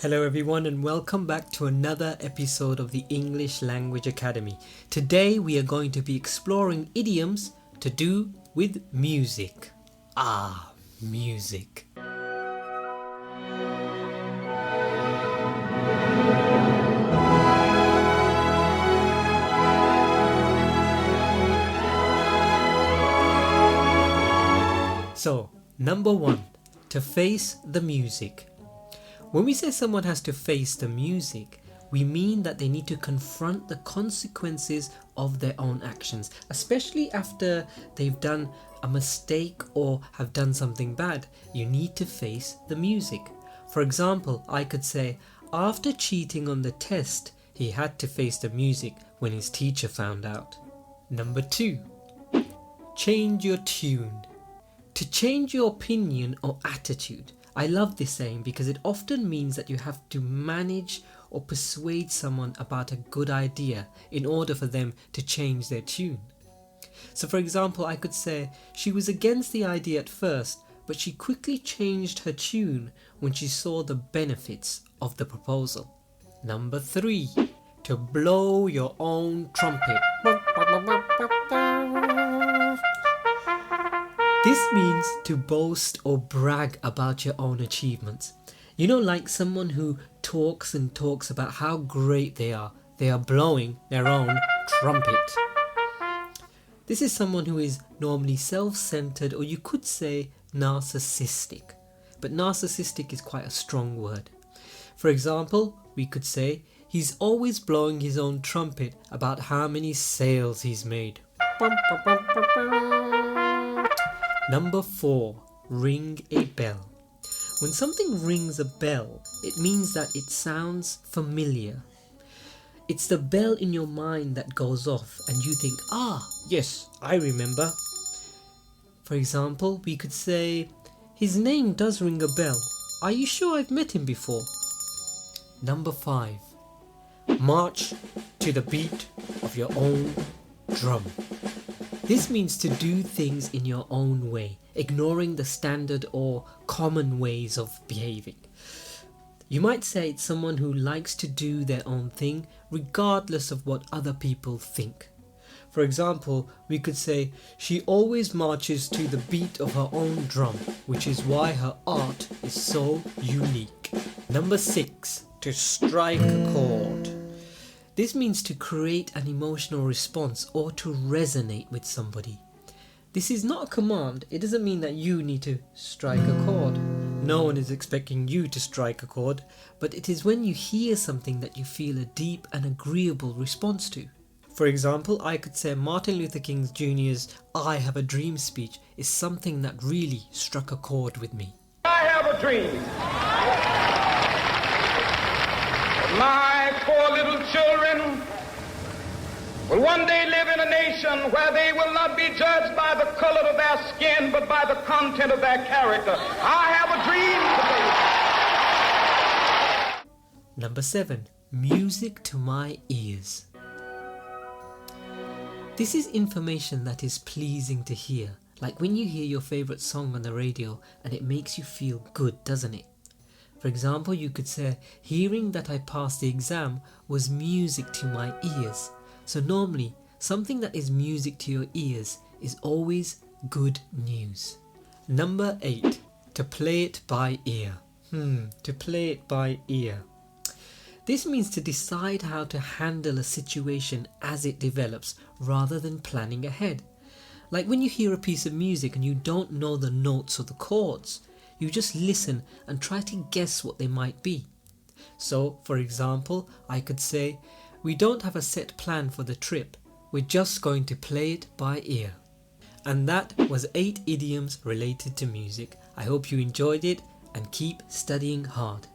Hello everyone and welcome back to another episode of the English Language Academy. Today we are going to be exploring idioms to do with music. Music. So, number one, to face the music. When we say someone has to face the music, we mean that they need to confront the consequences of their own actions, especially after they've done a mistake or have done something bad. You need to face the music. For example, I could say, after cheating on the test, he had to face the music when his teacher found out. Number two, change your tune. To change your opinion or attitude. I love this saying because it often means that you have to manage or persuade someone about a good idea in order for them to change their tune. So for example, I could say, she was against the idea at first, but she quickly changed her tune when she saw the benefits of the proposal. Number three, to blow your own trumpet. This means to boast or brag about your own achievements. You know, like someone who talks and talks about how great they are. They are blowing their own trumpet. This is someone who is normally self-centered, or you could say narcissistic. But narcissistic is quite a strong word. For example, we could say, he's always blowing his own trumpet about how many sales he's made. Number four, ring a bell. When something rings a bell, it means that it sounds familiar. It's the bell in your mind that goes off and you think, yes, I remember. For example, we could say, his name does ring a bell. Are you sure I've met him before? Number five, march to the beat of your own drum. This means to do things in your own way, ignoring the standard or common ways of behaving. You might say it's someone who likes to do their own thing regardless of what other people think. For example, we could say, she always marches to the beat of her own drum, which is why her art is so unique. Number six, to strike a chord. This means to create an emotional response or to resonate with somebody. This is not a command. It doesn't mean that you need to strike a chord. No one is expecting you to strike a chord, but it is when you hear something that you feel a deep and agreeable response to. For example, I could say Martin Luther King Jr.'s I Have a Dream speech is something that really struck a chord with me. I have a dream. My four little children will one day live in a nation where they will not be judged by the color of their skin, but by the content of their character. I have a dream today. Number seven, music to my ears. This is information that is pleasing to hear, like when you hear your favorite song on the radio and it makes you feel good, doesn't it? For example, you could say, hearing that I passed the exam was music to my ears. So normally, something that is music to your ears is always good news. Number eight, to play it by ear. To play it by ear. This means to decide how to handle a situation as it develops rather than planning ahead. Like when you hear a piece of music and you don't know the notes or the chords. You just listen and try to guess what they might be. So, for example, I could say, we don't have a set plan for the trip. We're just going to play it by ear. And that was 8 idioms related to music. I hope you enjoyed it and keep studying hard.